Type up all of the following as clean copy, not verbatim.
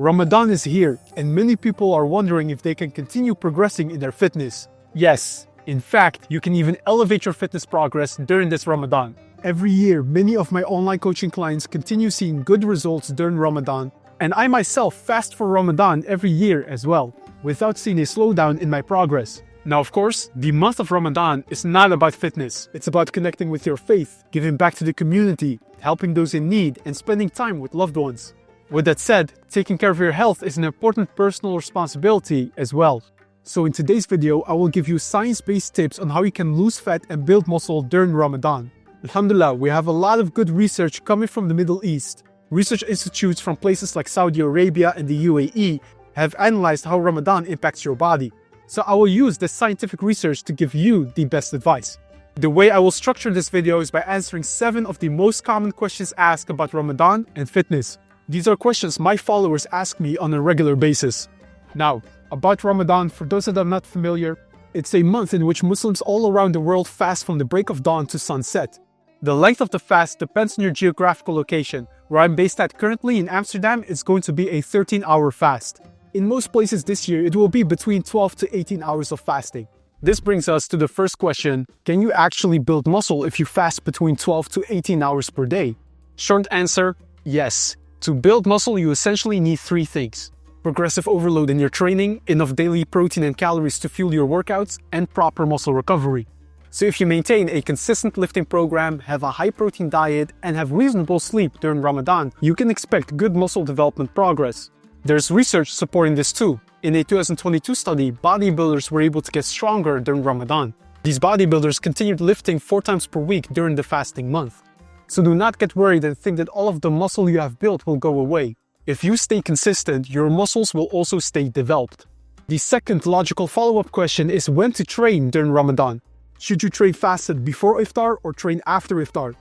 Ramadan is here, and many people are wondering if they can continue progressing in their fitness. Yes, in fact, you can even elevate your fitness progress during this Ramadan. Every year, many of my online coaching clients continue seeing good results during Ramadan, and I myself fast for Ramadan every year as well, without seeing a slowdown in my progress. Now, of course, the month of Ramadan is not about fitness. It's about connecting with your faith, giving back to the community, helping those in need, and spending time with loved ones. With that said, taking care of your health is an important personal responsibility as well. So in today's video, I will give you science-based tips on how you can lose fat and build muscle during Ramadan. Alhamdulillah, we have a lot of good research coming from the Middle East. Research institutes from places like Saudi Arabia and the UAE have analyzed how Ramadan impacts your body. So I will use this scientific research to give you the best advice. The way I will structure this video is by answering 7 of the most common questions asked about Ramadan and fitness. These are questions my followers ask me on a regular basis. Now, about Ramadan, for those that are not familiar, it's a month in which Muslims all around the world fast from the break of dawn to sunset. The length of the fast depends on your geographical location. Where I'm based at currently in Amsterdam, it's going to be a 13-hour fast. In most places this year, it will be between 12 to 18 hours of fasting. This brings us to the first question: can you actually build muscle if you fast between 12 to 18 hours per day? Short answer, yes. To build muscle, you essentially need 3 things: progressive overload in your training, enough daily protein and calories to fuel your workouts, and proper muscle recovery. So if you maintain a consistent lifting program, have a high protein diet, and have reasonable sleep during Ramadan, you can expect good muscle development progress. There's research supporting this too. In a 2022 study, bodybuilders were able to get stronger during Ramadan. These bodybuilders continued lifting 4 times per week during the fasting month. So do not get worried and think that all of the muscle you have built will go away. If you stay consistent, your muscles will also stay developed. The second logical follow-up question is when to train during Ramadan. Should you train fasted before Iftar or train after Iftar?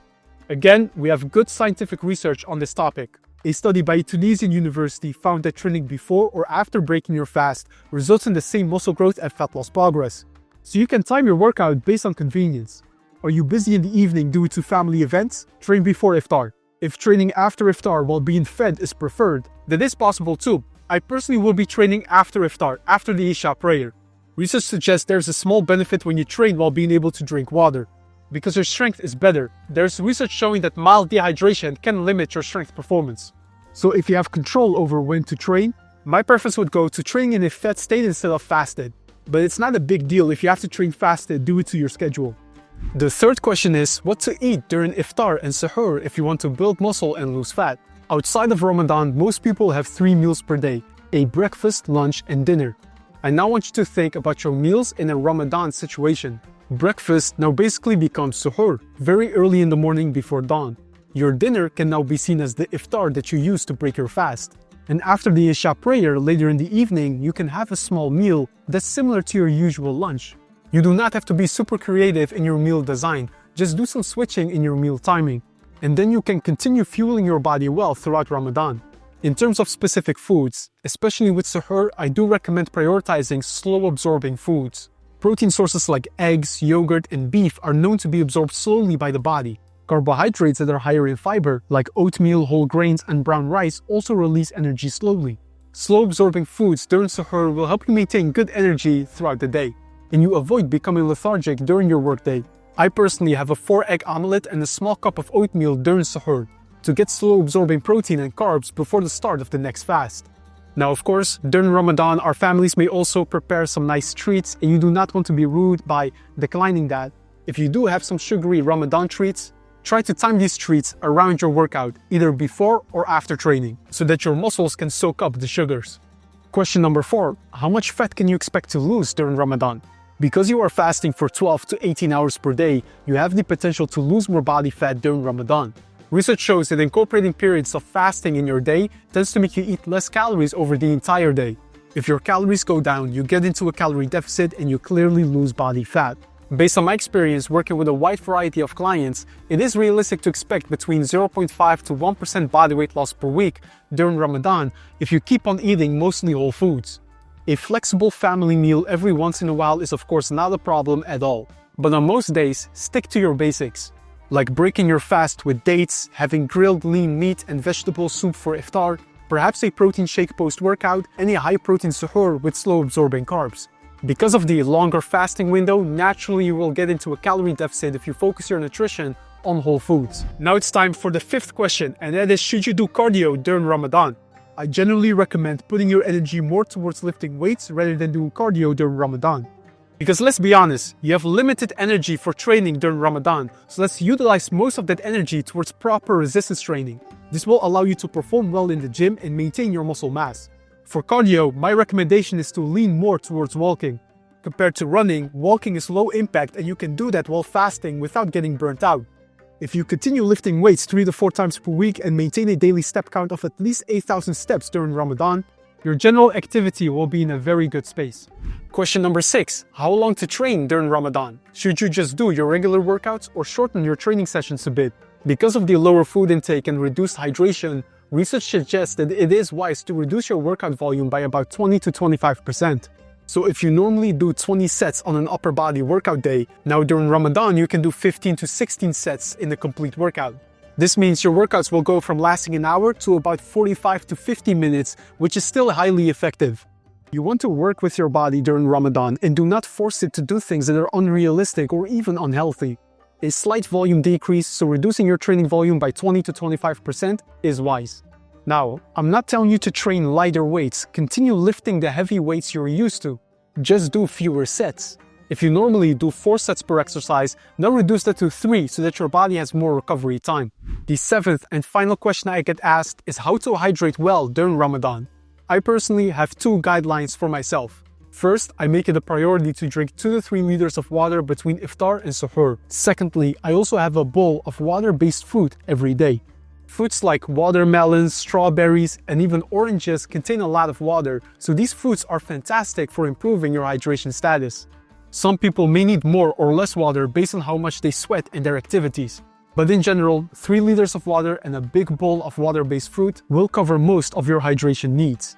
Again, we have good scientific research on this topic. A study by a Tunisian university found that training before or after breaking your fast results in the same muscle growth and fat loss progress. So you can time your workout based on convenience. Are you busy in the evening due to family events? Train before Iftar. If training after Iftar while being fed is preferred, that is possible too. I personally will be training after Iftar, after the Isha prayer. Research suggests there's a small benefit when you train while being able to drink water, because your strength is better. There's research showing that mild dehydration can limit your strength performance. So if you have control over when to train, my preference would go to training in a fed state instead of fasted. But it's not a big deal if you have to train fasted due to your schedule. The third question is what to eat during Iftar and Suhoor if you want to build muscle and lose fat. Outside of Ramadan, most people have 3 meals per day: a breakfast, lunch, and dinner. I now want you to think about your meals in a Ramadan situation. Breakfast now basically becomes Suhoor, very early in the morning before dawn. Your dinner can now be seen as the Iftar that you use to break your fast. And after the Isha prayer later in the evening, you can have a small meal that's similar to your usual lunch. You do not have to be super creative in your meal design, just do some switching in your meal timing. And then you can continue fueling your body well throughout Ramadan. In terms of specific foods, especially with Suhoor, I do recommend prioritizing slow-absorbing foods. Protein sources like eggs, yogurt, and beef are known to be absorbed slowly by the body. Carbohydrates that are higher in fiber, like oatmeal, whole grains, and brown rice, also release energy slowly. Slow-absorbing foods during Suhoor will help you maintain good energy throughout the day, and you avoid becoming lethargic during your workday. I personally have a 4-egg omelette and a small cup of oatmeal during Suhoor to get slow-absorbing protein and carbs before the start of the next fast. Now, of course, during Ramadan, our families may also prepare some nice treats, and you do not want to be rude by declining that. If you do have some sugary Ramadan treats, try to time these treats around your workout, either before or after training, so that your muscles can soak up the sugars. Question number 4. How much fat can you expect to lose during Ramadan? Because you are fasting for 12 to 18 hours per day, you have the potential to lose more body fat during Ramadan. Research shows that incorporating periods of fasting in your day tends to make you eat less calories over the entire day. If your calories go down, you get into a calorie deficit and you clearly lose body fat. Based on my experience working with a wide variety of clients, it is realistic to expect between 0.5 to 1% body weight loss per week during Ramadan if you keep on eating mostly whole foods. A flexible family meal every once in a while is of course not a problem at all. But on most days, stick to your basics, like breaking your fast with dates, having grilled lean meat and vegetable soup for iftar, perhaps a protein shake post-workout, and a high-protein suhoor with slow-absorbing carbs. Because of the longer fasting window, naturally you will get into a calorie deficit if you focus your nutrition on whole foods. Now it's time for the fifth question, and that is, should you do cardio during Ramadan? I generally recommend putting your energy more towards lifting weights rather than doing cardio during Ramadan. Because let's be honest, you have limited energy for training during Ramadan, so let's utilize most of that energy towards proper resistance training. This will allow you to perform well in the gym and maintain your muscle mass. For cardio, my recommendation is to lean more towards walking. Compared to running, walking is low impact and you can do that while fasting without getting burnt out. If you continue lifting weights 3 to 4 times per week and maintain a daily step count of at least 8,000 steps during Ramadan, your general activity will be in a very good space. Question number 6. How long to train during Ramadan? Should you just do your regular workouts or shorten your training sessions a bit? Because of the lower food intake and reduced hydration, research suggests that it is wise to reduce your workout volume by about 20 to 25%. So if you normally do 20 sets on an upper body workout day, now during Ramadan you can do 15 to 16 sets in a complete workout. This means your workouts will go from lasting an hour to about 45 to 50 minutes, which is still highly effective. You want to work with your body during Ramadan and do not force it to do things that are unrealistic or even unhealthy. A slight volume decrease, so reducing your training volume by 20 to 25% is wise. Now, I'm not telling you to train lighter weights. Continue lifting the heavy weights you're used to. Just do fewer sets. If you normally do 4 sets per exercise, now reduce that to 3 so that your body has more recovery time. The 7th and final question I get asked is how to hydrate well during Ramadan. I personally have 2 guidelines for myself. First, I make it a priority to drink 2 to 3 liters of water between Iftar and Suhoor. Secondly, I also have a bowl of water-based fruit every day. Fruits like watermelons, strawberries, and even oranges contain a lot of water, so these fruits are fantastic for improving your hydration status. Some people may need more or less water based on how much they sweat in their activities. But in general, 3 liters of water and a big bowl of water-based fruit will cover most of your hydration needs.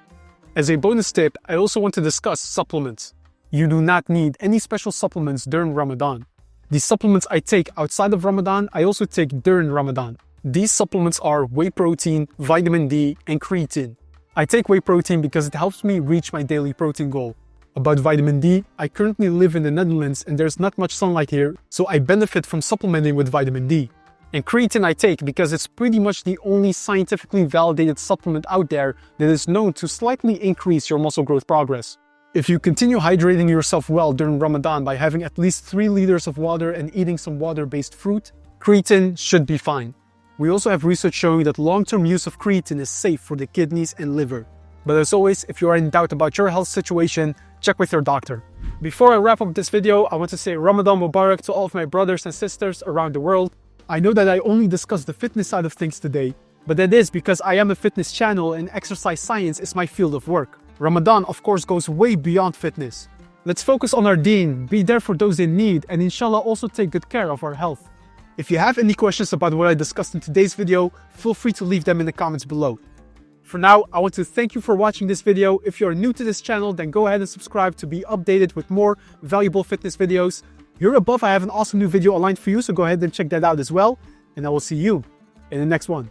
As a bonus tip, I also want to discuss supplements. You do not need any special supplements during Ramadan. The supplements I take outside of Ramadan, I also take during Ramadan. These supplements are whey protein, vitamin D, and creatine. I take whey protein because it helps me reach my daily protein goal. About vitamin D, I currently live in the Netherlands and there's not much sunlight here, so I benefit from supplementing with vitamin D. And creatine I take because it's pretty much the only scientifically validated supplement out there that is known to slightly increase your muscle growth progress. If you continue hydrating yourself well during Ramadan by having at least 3 liters of water and eating some water-based fruit, creatine should be fine. We also have research showing that long-term use of creatine is safe for the kidneys and liver. But as always, if you are in doubt about your health situation, check with your doctor. Before I wrap up this video, I want to say Ramadan Mubarak to all of my brothers and sisters around the world. I know that I only discussed the fitness side of things today, but that is because I am a fitness channel and exercise science is my field of work. Ramadan, of course, goes way beyond fitness. Let's focus on our deen, be there for those in need, and inshallah also take good care of our health. If you have any questions about what I discussed in today's video, feel free to leave them in the comments below. For now, I want to thank you for watching this video. If you are new to this channel, then go ahead and subscribe to be updated with more valuable fitness videos. Here above, I have an awesome new video aligned for you, so go ahead and check that out as well. And I will see you in the next one.